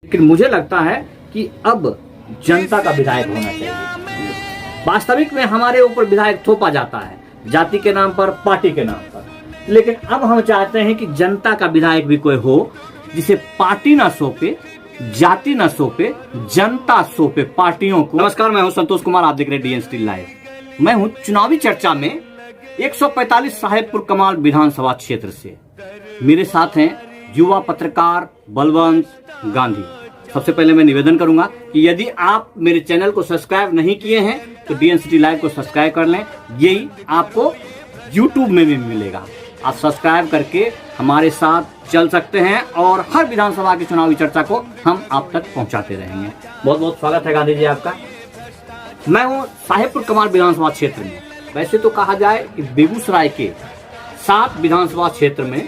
लेकिन मुझे लगता है कि अब जनता का विधायक होना चाहिए। वास्तविक में हमारे ऊपर विधायक थोपा जाता है जाति के नाम पर, पार्टी के नाम पर, लेकिन अब हम चाहते हैं कि जनता का विधायक भी कोई हो जिसे पार्टी ना सौंपे, जाति ना सौंपे, जनता सौंपे पार्टियों को। नमस्कार, मैं हूं संतोष कुमार, आप देख रहे हैं डीएनएसटी लाइव। मैं हूं चुनावी चर्चा में 145 साहेबपुर कमाल विधानसभा क्षेत्र से। मेरे साथ हैं युवा पत्रकार बलवंत गांधी। सबसे पहले मैं निवेदन करूंगा कि यदि आप मेरे चैनल को सब्सक्राइब नहीं किए हैं तो डीएनएसटी लाइव को सब्सक्राइब कर लें। यही आपको यूट्यूब में भी मिलेगा। आप सब्सक्राइब करके हमारे साथ चल सकते हैं और हर विधानसभा की चुनावी चर्चा को हम आप तक पहुंचाते रहेंगे। बहुत बहुत स्वागत है गांधी जी आपका। मैं हूं साहेबपुर कमाल विधानसभा क्षेत्र में। वैसे तो कहा जाए कि बेगूसराय के 7 विधानसभा क्षेत्र में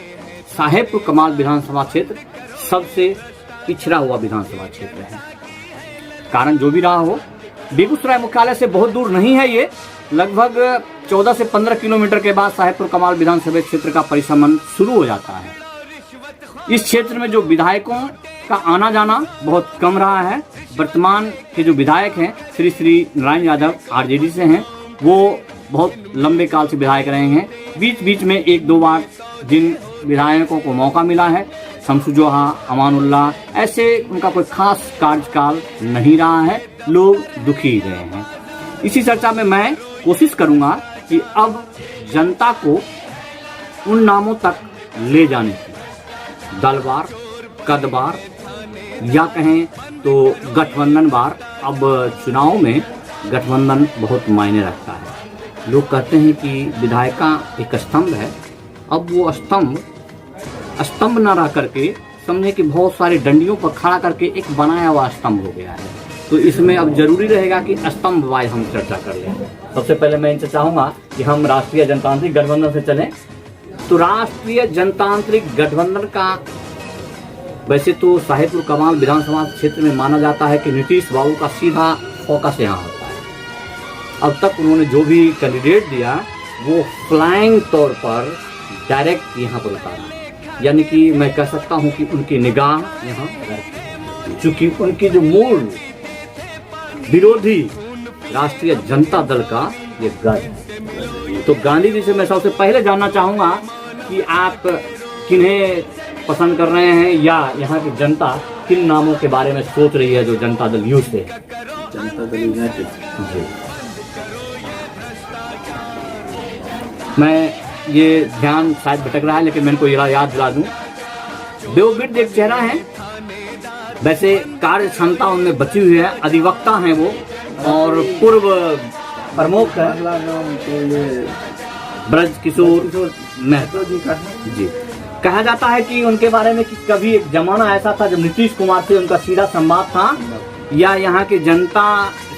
साहेबपुर कमाल विधानसभा क्षेत्र सबसे पिछड़ा हुआ विधानसभा क्षेत्र है। कारण जो भी रहा हो, बेगूसराय मुख्यालय से बहुत दूर नहीं है। ये लगभग 14 से 15 किलोमीटर के बाद साहेबपुर कमाल विधानसभा क्षेत्र का परिसमन शुरू हो जाता है। इस क्षेत्र में जो विधायकों का आना जाना बहुत कम रहा है। वर्तमान के जो विधायक हैं श्री नारायण यादव आरजेडी से हैं, वो बहुत लंबे काल से विधायक रहे हैं। बीच बीच में 1-2 बार जिन विधायकों को मौका मिला है, शमसु जोहा, अमानुल्लाह, ऐसे उनका कोई खास कार्यकाल नहीं रहा है। लोग दुखी रहे हैं। इसी चर्चा में मैं कोशिश करूंगा कि अब जनता को उन नामों तक ले जाने की, दलवार, कदवार या कहें तो गठबंधनवार। अब चुनाव में गठबंधन बहुत मायने रखता है। लोग कहते हैं कि विधायिका एक स्तंभ है। अब वो स्तंभ न रह करके समझे कि बहुत सारे डंडियों पर खड़ा करके एक बनाया हुआ स्तंभ हो गया है। तो इसमें अब जरूरी रहेगा कि स्तंभ वाइज हम चर्चा कर लें। सबसे पहले मैं इनसे चाहूंगा कि हम राष्ट्रीय जनतांत्रिक गठबंधन से चलें। तो राष्ट्रीय जनतांत्रिक गठबंधन का वैसे तो साहेबपुर कमाल विधानसभा क्षेत्र में माना जाता है कि नीतीश बाबू का सीधा फोकस यहाँ होता है। अब तक उन्होंने जो भी कैंडिडेट दिया वो फ्लाइंग तौर पर डायरेक्ट यहाँ पर उतारा, यानी कि मैं कह सकता हूँ कि उनकी निगाह यहाँ, चूंकि उनकी जो मूल विरोधी राष्ट्रीय जनता दल का ये गढ़ है। तो गांधी जी से मैं सबसे पहले जानना चाहूंगा कि आप किन्हें पसंद कर रहे हैं या यहाँ की जनता किन नामों के बारे में सोच रही है जो जनता दल यू से है? जनता दल यूनाइटेड जी, मैं ये ध्यान शायद भटक रहा है लेकिन मैं इनको याद दिला दूं। बेवबिट एक चेहरा है, वैसे कार्य क्षमता उनमें बची हुई है। अधिवक्ता हैं वो और पूर्व प्रमुख है ब्रज किशोर महतो जी का। जी, कहा जाता है कि उनके बारे में कि कभी एक जमाना ऐसा था जब नीतीश कुमार से उनका सीधा संवाद था, या यहाँ की जनता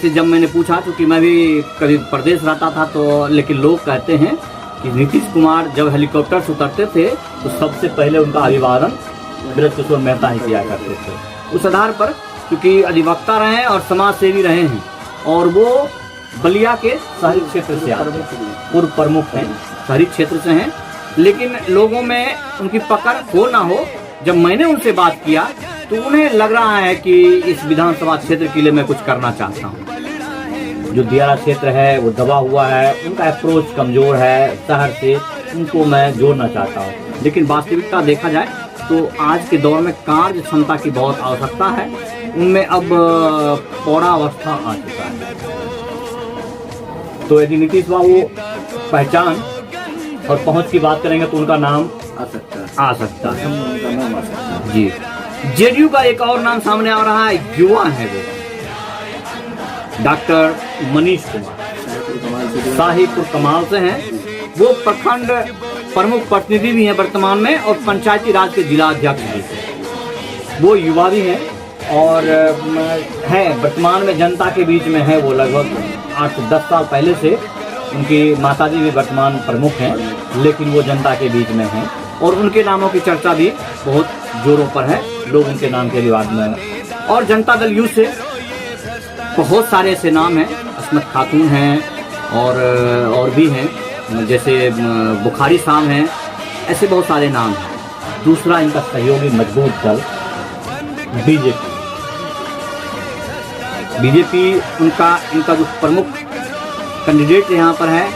से जब मैंने पूछा, क्योंकि मैं भी कभी प्रदेश रहता था, तो लेकिन लोग कहते हैं कि नीतीश कुमार जब हेलीकॉप्टर से उतरते थे तो सबसे पहले उनका अभिवादन ब्रज किशोर मेहता ही किया करते थे। उस आधार पर क्योंकि अधिवक्ता रहे हैं और समाज सेवी रहे हैं और वो बलिया के शहरी क्षेत्र से आते हैं, पूर्व प्रमुख हैं, शहरी क्षेत्र से हैं। लेकिन लोगों में उनकी पकड़ हो ना हो, जब मैंने उनसे बात किया तो उन्हें लग रहा है कि इस विधानसभा क्षेत्र के लिए मैं कुछ करना चाहता हूँ। जो दियारा क्षेत्र है वो दबा हुआ है, उनका अप्रोच कमजोर है शहर से, उनको मैं जोड़ना चाहता हूँ। लेकिन वास्तविकता देखा जाए तो आज के दौर में कार्य क्षमता की बहुत आवश्यकता है। उनमें अब पौड़ा अवस्था आ चुका है। तो यदि नीतीश बाबू पहचान और पहुंच की बात करेंगे तो उनका नाम आ सकता है। जी, जेडीयू का एक और नाम सामने आ रहा है, युवा है वो, डॉक्टर मनीष कुमार, साहेबपुर कमाल से हैं। वो प्रखंड प्रमुख प्रतिनिधि भी हैं वर्तमान में और पंचायती राज के जिला अध्यक्ष भी हैं। वो युवा भी हैं और हैं वर्तमान में जनता के बीच में है। वो लगभग 8 से 10 साल पहले से उनकी माताजी भी वर्तमान प्रमुख हैं, लेकिन वो जनता के बीच में हैं और उनके नामों की चर्चा भी बहुत जोरों पर है। लोग उनके नाम के विवाद में हैं। और जनता दल यू से बहुत सारे ऐसे नाम हैं, अस्मत खातून हैं और भी हैं, जैसे बुखारी साहब हैं, ऐसे बहुत सारे नाम हैं। दूसरा इनका सहयोगी मजबूत दल बीजेपी, बीजेपी इनका जो प्रमुख कैंडिडेट यहाँ पर है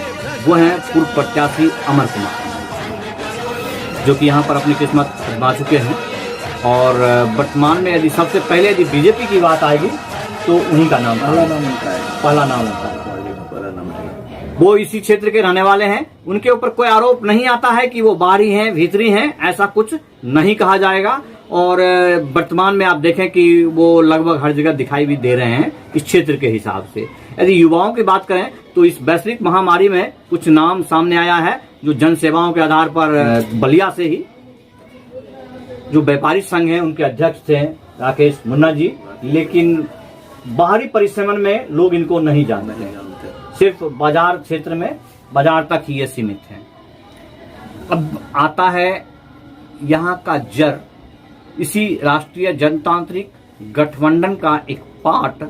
वो है पूर्व प्रत्याशी अमर कुमार, जो कि यहाँ पर अपनी किस्मत आजमा चुके हैं। और वर्तमान में यदि सबसे पहले यदि बीजेपी की बात आएगी तो उन्हीं का नाम पहला नाम उनका है। वो इसी क्षेत्र के रहने वाले हैं। उनके ऊपर कोई आरोप नहीं आता है कि वो बाहरी हैं भीतरी हैं, ऐसा कुछ नहीं कहा जाएगा। और वर्तमान में आप देखें कि वो लगभग हर जगह दिखाई भी दे रहे हैं इस क्षेत्र के हिसाब से। यदि युवाओं की बात करें तो इस वैश्विक महामारी में कुछ नाम सामने आया है जो जन सेवाओं के आधार पर बलिया से ही जो व्यापारी संघ है उनके अध्यक्ष थे राकेश मुन्ना जी, लेकिन बाहरी परिश्रमण में लोग इनको नहीं जानते हैं, सिर्फ बाजार क्षेत्र में बाजार तक ही ये सीमित है। अब आता है यहाँ का जड़ इसी राष्ट्रीय जनतांत्रिक गठबंधन का एक पार्ट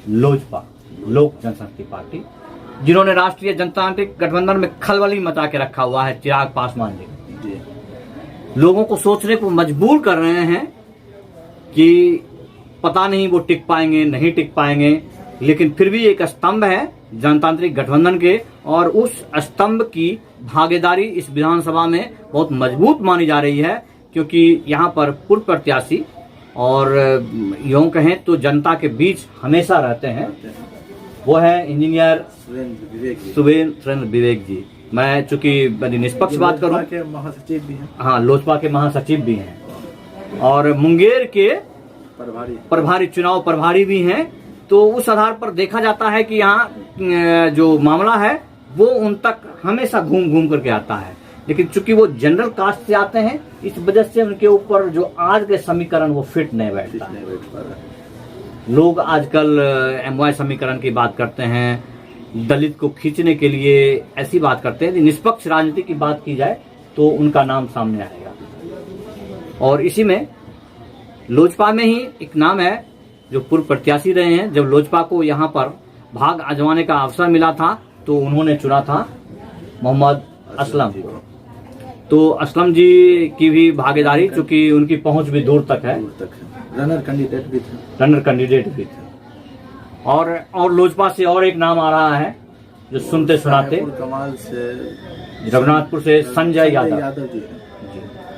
लोजपा, लोक जनशक्ति पार्टी, जिन्होंने राष्ट्रीय जनतांत्रिक गठबंधन में खलबली मचा के रखा हुआ है। चिराग पासवान जी लोगों को सोचने को मजबूर कर रहे हैं कि पता नहीं वो टिक पाएंगे नहीं टिक पाएंगे, लेकिन फिर भी एक स्तंभ है जनतांत्रिक गठबंधन के, और उस स्तंभ की भागीदारी इस विधानसभा में बहुत मजबूत मानी जा रही है, क्योंकि यहाँ पर पूर्व प्रत्याशी और यूं कहें तो जनता के बीच हमेशा रहते हैं, वो है इंजीनियर सुरेंद्र विवेक जी। मैं चूंकि निष्पक्ष बात करूं, महासचिव भी हैं, हाँ लोजपा के महासचिव भी हैं, और मुंगेर के प्रभारी चुनाव प्रभारी भी हैं। तो उस आधार पर देखा जाता है कि यहाँ जो मामला है वो उन तक हमेशा घूम घूम करके आता है, लेकिन चूंकि वो जनरल कास्ट से आते हैं इस वजह से उनके ऊपर जो आज के समीकरण वो फिट नहीं बैठता। लोग आजकल एमवाय समीकरण की बात करते हैं, दलित को खींचने के लिए ऐसी बात करते हैं। निष्पक्ष राजनीति की बात की जाए तो उनका नाम सामने आएगा। और इसी में लोजपा में ही एक नाम है जो पूर्व प्रत्याशी रहे हैं। जब लोजपा को यहाँ पर भाग आजमाने का अवसर मिला था तो उन्होंने चुना था मोहम्मद असलम। तो असलम जी की भी भागीदारी, चूंकि उनकी पहुंच भी दूर तक है, रनर कैंडिडेट भी थे। और लोजपा से और एक नाम आ रहा है जो सुनते सुनाते कमाल से रघुनाथपुर से संजय यादव जी,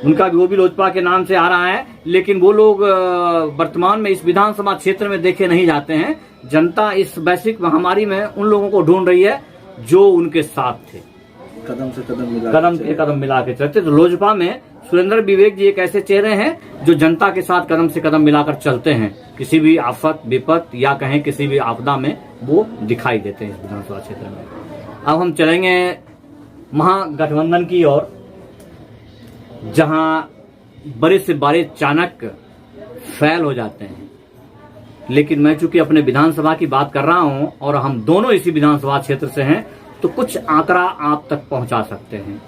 उनका भी वो भी लोजपा के नाम से आ रहा है, लेकिन वो लोग वर्तमान में इस विधानसभा क्षेत्र में देखे नहीं जाते हैं। जनता इस वैश्विक महामारी में उन लोगों को ढूंढ रही है जो उनके साथ थे, कदम से कदम मिला के चलते। तो लोजपा में सुरेंद्र विवेक जी एक ऐसे चेहरे हैं जो जनता के साथ कदम से कदम मिलाकर चलते हैं, किसी भी आफत विपत या कहें किसी भी आपदा में वो दिखाई देते हैं इस विधानसभा क्षेत्र में। अब हम चलेंगे महागठबंधन की ओर, जहां बड़े से बड़े चाणक्य फैल हो जाते हैं। लेकिन मैं चूंकि अपने विधानसभा की बात कर रहा हूं और हम दोनों इसी विधानसभा क्षेत्र से हैं, तो कुछ आंकड़ा आप तक पहुंचा सकते हैं।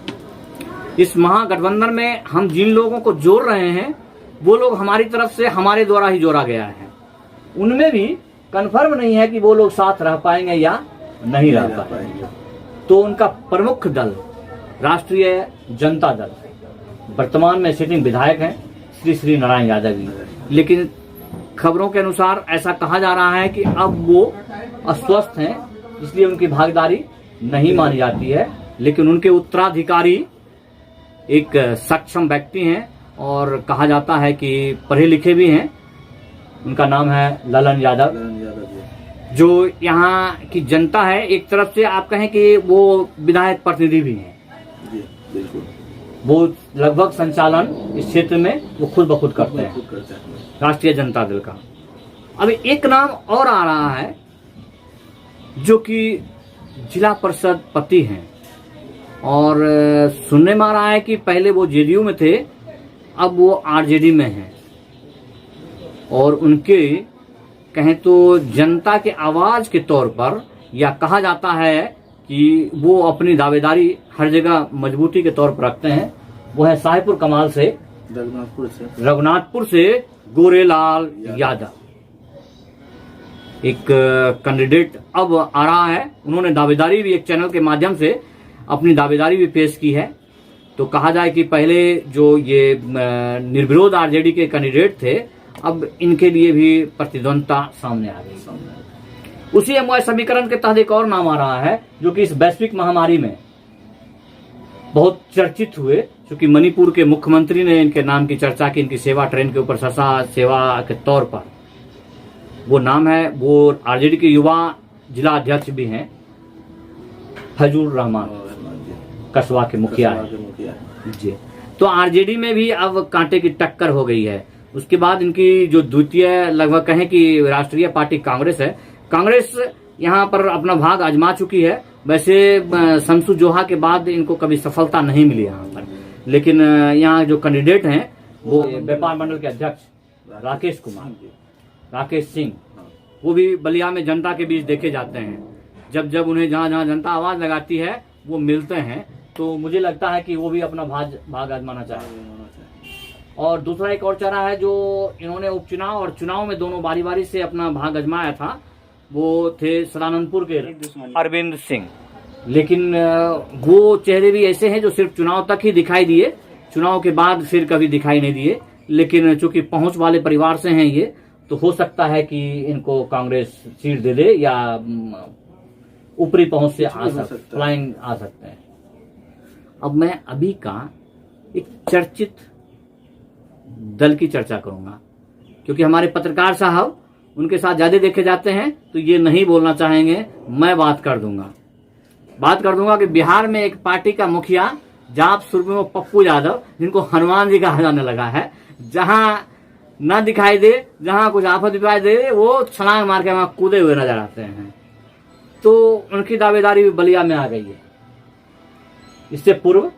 इस महागठबंधन में हम जिन लोगों को जोड़ रहे हैं वो लोग हमारी तरफ से हमारे द्वारा ही जोड़ा गया है। उनमें भी कंफर्म नहीं है कि वो लोग साथ रह पाएंगे या नहीं रह पाएंगे। तो उनका प्रमुख दल राष्ट्रीय जनता दल, वर्तमान में सिटिंग विधायक हैं श्री नारायण यादव जी, लेकिन खबरों के अनुसार ऐसा कहा जा रहा है कि अब वो अस्वस्थ हैं, इसलिए उनकी भागीदारी नहीं मानी जाती है। लेकिन उनके उत्तराधिकारी एक सक्षम व्यक्ति हैं और कहा जाता है कि पढ़े लिखे भी हैं। उनका नाम है ललन यादव, जो यहाँ की जनता है एक तरफ से आप कहें कि वो विधायक प्रतिनिधि भी हैं। वो लगभग संचालन इस क्षेत्र में वो खुद ब खुद करते हैं राष्ट्रीय जनता दल का। अभी एक नाम और आ रहा है जो कि जिला परिषद पति हैं, और सुनने में आ रहा है कि पहले वो जेडीयू में थे, अब वो आरजेडी में हैं, और उनके कहें तो जनता के आवाज के तौर पर या कहा जाता है कि वो अपनी दावेदारी हर जगह मजबूती के तौर पर रखते हैं। वो है साहिबपुर कमाल से रघुनाथपुर से गोरेलाल यादव, एक कैंडिडेट अब आ रहा है। उन्होंने दावेदारी भी एक चैनल के माध्यम से अपनी दावेदारी भी पेश की है। तो कहा जाए कि पहले जो ये निर्विरोध आरजेडी के कैंडिडेट थे, अब इनके लिए भी प्रतिद्वंदता सामने आ गई। उसी एमओआई समीकरण के तहत एक और नाम आ रहा है जो कि इस वैश्विक महामारी में बहुत चर्चित हुए, क्योंकि मणिपुर के मुख्यमंत्री ने इनके नाम की चर्चा की, इनकी सेवा ट्रेन के ऊपर ससा सेवा के तौर पर। वो नाम है, वो आरजेडी के युवा जिला अध्यक्ष भी हैं, फजलुर रहमान, कसबा के मुखिया है जी। तो आरजेडी में भी अब कांटे की टक्कर हो गई है। उसके बाद इनकी जो द्वितीय लगभग कहें कि राष्ट्रीय पार्टी कांग्रेस है, कांग्रेस यहाँ पर अपना भाग आजमा चुकी है। वैसे शमसू जोहा के बाद इनको कभी सफलता नहीं मिली यहाँ पर, लेकिन यहाँ जो कैंडिडेट हैं वो व्यापार मंडल के अध्यक्ष राकेश कुमार, राकेश सिंह, वो भी बलिया में जनता के बीच देखे जाते हैं। जब जब उन्हें जहाँ जहाँ जनता आवाज लगाती है वो मिलते हैं, तो मुझे लगता है कि वो भी अपना भाग आजमाना चाहेंगे। और दूसरा एक और चेहरा है जो इन्होंने उपचुनाव और चुनाव में दोनों बारी बारी से अपना भाग आजमाया था, वो थे सदानंदपुर के अरविंद सिंह। लेकिन वो चेहरे भी ऐसे हैं जो सिर्फ चुनाव तक ही दिखाई दिए, चुनाव के बाद फिर कभी दिखाई नहीं दिए। लेकिन चूंकि पहुंच वाले परिवार से हैं ये, तो हो सकता है कि इनको कांग्रेस सीट दे दे या ऊपरी पहुंच से फ्लाइंग आ सकते हैं। अब मैं अभी का एक चर्चित दल की चर्चा करूंगा, क्योंकि हमारे पत्रकार साहब उनके साथ ज्यादा देखे जाते हैं, तो ये नहीं बोलना चाहेंगे, मैं बात कर दूंगा कि बिहार में एक पार्टी का मुखिया जाप सुर्मी पप्पू यादव, जिनको हनुमान जी कहा जाने लगा है, जहां न दिखाई दे, जहां कुछ आफत दिखाई दे, वो छलांग मार के वहां कूदे हुए नजर आते हैं। तो उनकी दावेदारी भी बलिया में आ गई है। इससे पूर्व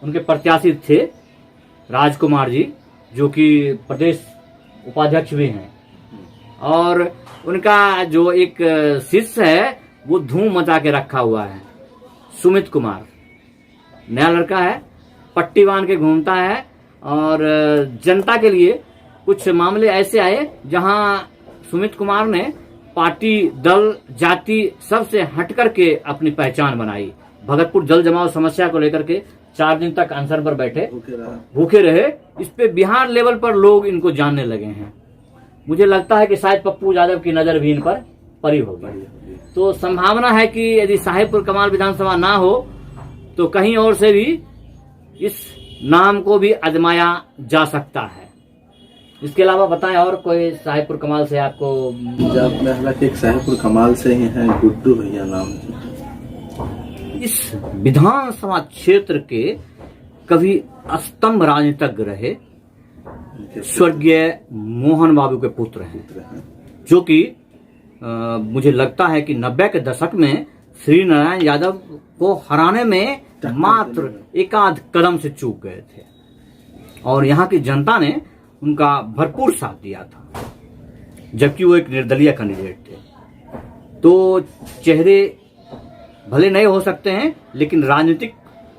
उनके प्रत्याशी थे राजकुमार जी, जो कि प्रदेश उपाध्यक्ष भी हैं, और उनका जो एक शिष्य है वो धूम मचा के रखा हुआ है, सुमित कुमार। नया लड़का है, पट्टी बांध के घूमता है, और जनता के लिए कुछ मामले ऐसे आए जहां सुमित कुमार ने पार्टी, दल, जाति सबसे हट करके अपनी पहचान बनाई। भगतपुर जल जमाव समस्या को लेकर के 4 दिन तक अनशन पर बैठे, भूखे रहे। इस पे बिहार लेवल पर लोग इनको जानने लगे हैं। मुझे लगता है कि शायद पप्पू यादव की नजर भी इन पर पड़ी होगी। तो संभावना है कि यदि साहेबपुर कमाल विधानसभा ना हो तो कहीं और से भी इस नाम को भी आजमाया जा सकता है। इसके अलावा बताएं और कोई साहेबपुर कमाल से आपको? पंजाब में हालांकि एक साहेबपुर कमाल से ही है, गुड्डू भैया नाम। इस विधानसभा क्षेत्र के कभी स्तंभ राजनीतिज्ञ रहे, स्वर्गीय मोहन बाबू के पुत्र हैं, जो कि मुझे लगता है कि 90 के दशक में श्री नारायण यादव को हराने में मात्र एकाध कदम से चूक गए थे, और यहाँ की जनता ने उनका भरपूर साथ दिया था, जबकि वो एक निर्दलीय कैंडिडेट थे। तो चेहरे भले नए हो सकते हैं, लेकिन राजनीतिक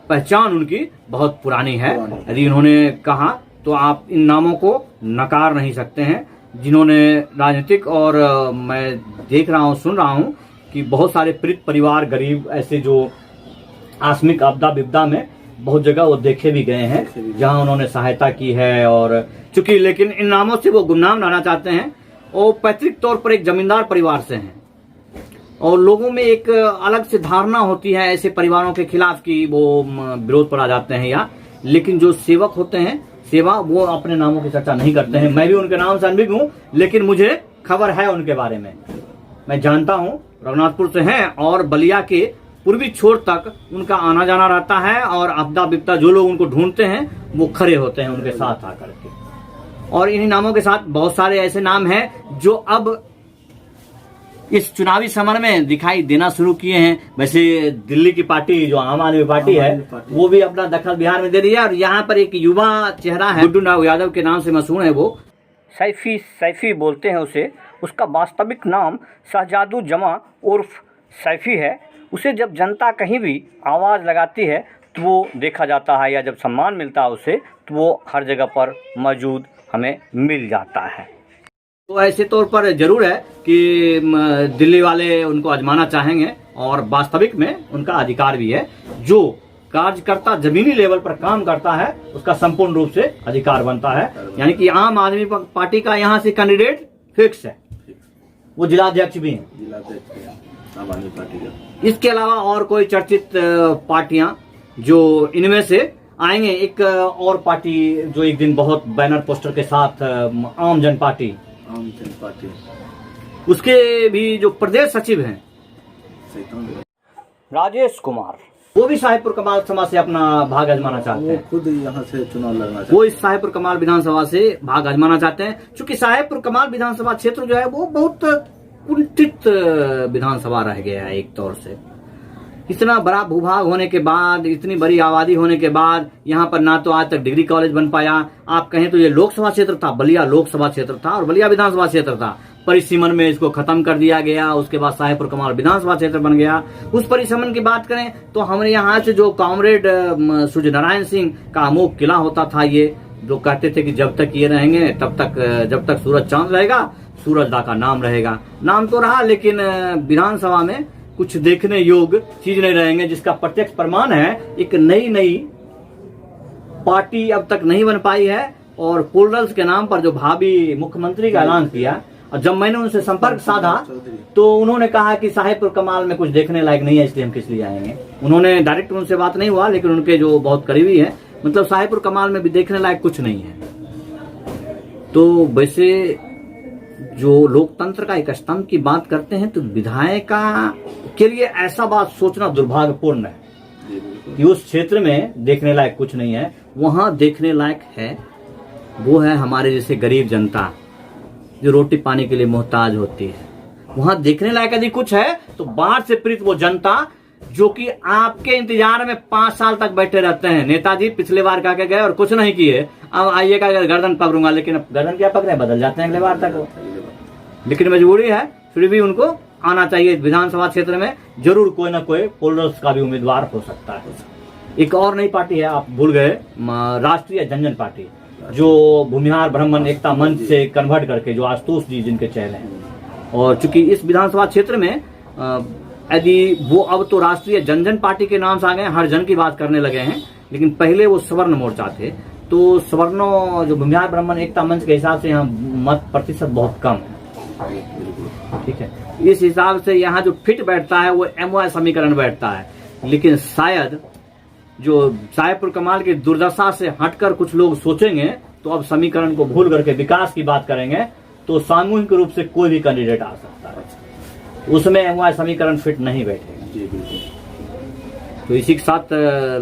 पहचान उनकी बहुत पुरानी है। यदि इन्होंने कहा तो आप इन नामों को नकार नहीं सकते हैं, जिन्होंने राजनीतिक, और मैं देख रहा हूँ, सुन रहा हूँ कि बहुत सारे पीड़ित परिवार, गरीब, ऐसे जो आकस्मिक आपदा विपदा में बहुत जगह वो देखे भी गए हैं, जहां उन्होंने सहायता की है। और चूंकि लेकिन इन नामों से वो गुमनाम रहना चाहते हैं, और पैतृक तौर पर एक जमींदार परिवार से हैं, और लोगों में एक अलग से धारणा होती है ऐसे परिवारों के खिलाफ कि वो विरोध पर आ जाते हैं। या लेकिन जो सेवक होते हैं, सेवा, वो अपने नामों की चर्चा नहीं करते हैं। मैं भी उनके नाम से अनभिज्ञ हूँ, लेकिन मुझे खबर है उनके बारे में, मैं जानता हूँ। रघुनाथपुर से हैं और बलिया के पूर्वी छोर तक उनका आना जाना रहता है, और आपदा विपदा जो लोग उनको ढूंढते हैं वो खड़े होते हैं उनके साथ आकर के। और इन्हीं नामों के साथ बहुत सारे ऐसे नाम हैं जो अब इस चुनावी समर में दिखाई देना शुरू किए हैं। वैसे दिल्ली की पार्टी जो आम आदमी पार्टी है, वो भी अपना दखल बिहार में दे रही है, और यहाँ पर एक युवा चेहरा है, गुड्डू यादव के नाम से मशहूर है, वो सैफी बोलते हैं उसे। उसका वास्तविक नाम शहजादू जमा उर्फ सैफी है। उसे जब जनता कहीं भी आवाज़ लगाती है तो वो देखा जाता है, या जब सम्मान मिलता है उसे, तो वो हर जगह पर मौजूद हमें मिल जाता है। तो ऐसे तौर पर जरूर है कि दिल्ली वाले उनको आजमाना चाहेंगे, और वास्तविक में उनका अधिकार भी है। जो कार्यकर्ता जमीनी लेवल पर काम करता है उसका संपूर्ण रूप से अधिकार बनता है। यानी कि आम आदमी पार्टी का यहाँ से कैंडिडेट फिक्स है, वो जिलाध्यक्ष भी हैं, जिलाध्यक्ष भी हैं आम आदमी पार्टी का। इसके अलावा और कोई चर्चित पार्टियां जो इनमें से आएंगे, एक और पार्टी जो एक दिन बहुत बैनर पोस्टर के साथ आम जन पार्टी, उसके भी जो प्रदेश सचिव हैं राजेश कुमार, वो भी साहेबपुर कमाल समाज से अपना भाग आजमाना चाहते हैं। खुद यहाँ से चुनाव लड़ना चाहते हैं। वो इस साहेबपुर कमाल विधानसभा से भाग आजमाना चाहते हैं, क्योंकि साहेबपुर कमाल विधानसभा क्षेत्र जो है वो बहुत कुंठित विधानसभा रह गया है। एक तौर से इतना बड़ा भूभाग होने के बाद, इतनी बड़ी आबादी होने के बाद यहाँ पर ना तो आज तक डिग्री कॉलेज बन पाया। आप कहें तो ये लोकसभा क्षेत्र था, बलिया लोकसभा क्षेत्र था और बलिया विधानसभा क्षेत्र था। परिसीमन में इसको खत्म कर दिया गया, उसके बाद साहेबपुर कमाल विधानसभा क्षेत्र बन गया। उस परिसीमन की बात करें तो हमारे यहाँ से जो कॉमरेड सूर्य नारायण सिंह का अमोघ किला होता था, ये जो कहते थे कि जब तक ये रहेंगे तब तक, जब तक सूरज चांद रहेगा सूरजदा का नाम रहेगा। नाम तो रहा, लेकिन विधानसभा में कुछ देखने योग्य चीज नहीं रहेंगे, जिसका प्रत्यक्ष प्रमाण है एक नई पार्टी अब तक नहीं बन पाई है। और पोलरल्स के नाम पर जो भावी मुख्यमंत्री का ऐलान किया, और जब मैंने उनसे संपर्क साधा तो उन्होंने कहा कि साहेबपुर कमाल में कुछ देखने लायक नहीं है, इसलिए हम किस लिए आएंगे। उन्होंने डायरेक्ट उनसे बात नहीं हुआ, लेकिन उनके जो बहुत करीबी है, मतलब साहेबपुर कमाल में भी देखने लायक कुछ नहीं है। तो वैसे जो लोकतंत्र का एक स्तंभ की बात करते हैं तो विधायिका के लिए ऐसा बात सोचना दुर्भाग्यपूर्ण है कि उस क्षेत्र में देखने लायक कुछ नहीं है। वहां देखने लायक है वो है हमारे जैसे गरीब जनता जो रोटी पानी के लिए मोहताज होती है। वहां देखने लायक यदि कुछ है तो बाढ़ से पीड़ित वो जनता जो कि आपके इंतजार में 5 साल तक बैठे रहते हैं। नेताजी पिछले बार कह के गए और कुछ नहीं किए, अब आइएगा गर्दन पकड़ूंगा, लेकिन गर्दन क्या पकड़े, बदल जाते हैं अगले बार तक। लेकिन मजबूरी है, फिर भी उनको आना चाहिए। विधानसभा क्षेत्र में जरूर कोई ना कोई पोलरल्स का भी उम्मीदवार हो सकता है। एक और नई पार्टी है, आप भूल गए, राष्ट्रीय जनजन पार्टी, जो भूमिहार ब्राह्मण एकता मंच से कन्वर्ट करके, जो आशुतोष जी जिनके चेहरे हैं। और चूंकि इस विधानसभा क्षेत्र में यदि वो अब तो राष्ट्रीय जनजन पार्टी के नाम से आ गए, हर जन की बात करने लगे हैं, लेकिन पहले वो सवर्ण मोर्चा थे। तो सवर्णों जो भूमिहार ब्राह्मण एकता मंच के हिसाब से यहाँ मत प्रतिशत बहुत कम है, ठीक है। इस हिसाब से यहाँ जो फिट बैठता है वो MY समीकरण बैठता है। लेकिन शायद जो साहेबपुर कमाल की दुर्दशा से हटकर कुछ लोग सोचेंगे तो अब समीकरण को भूल करके विकास की बात करेंगे, तो सामूहिक रूप से कोई भी कैंडिडेट आ सकता है, उसमें MY समीकरण फिट नहीं बैठेगा। तो इसी के साथ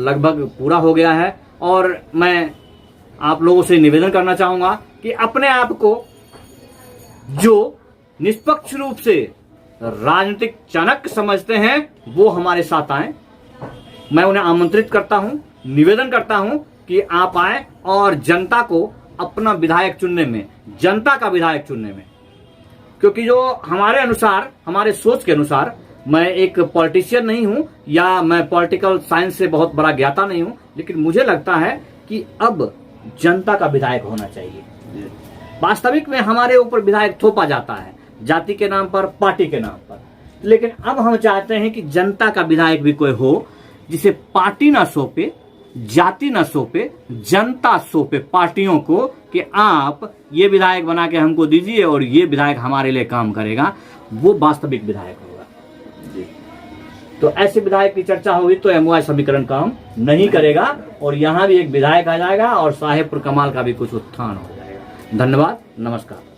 लगभग पूरा हो गया है। और मैं आप लोगों से निवेदन करना चाहूंगा कि अपने आप को जो निष्पक्ष रूप से राजनीतिक चाणक्य समझते हैं वो हमारे साथ आए। मैं उन्हें आमंत्रित करता हूं, निवेदन करता हूं कि आप आए और जनता को अपना विधायक चुनने में, जनता का विधायक चुनने में, क्योंकि जो हमारे अनुसार, हमारे सोच के अनुसार, मैं एक पॉलिटिशियन नहीं हूं या मैं पॉलिटिकल साइंस से बहुत बड़ा ज्ञाता नहीं हूं, लेकिन मुझे लगता है कि अब जनता का विधायक होना चाहिए। वास्तविक में हमारे ऊपर विधायक थोपा जाता है जाति के नाम पर, पार्टी के नाम पर, लेकिन अब हम चाहते हैं कि जनता का विधायक भी कोई हो जिसे पार्टी ना सौंपे, जाति ना सौंपे, जनता सौंपे पार्टियों को कि आप ये विधायक बना के हमको दीजिए और ये विधायक हमारे लिए काम करेगा, वो वास्तविक विधायक होगा। तो ऐसे विधायक की चर्चा होगी तो MY समीकरण काम नहीं करेगा और यहाँ भी एक विधायक आ जाएगा और साहेबपुर कमाल का भी कुछ उत्थान हो जाएगा। धन्यवाद, नमस्कार।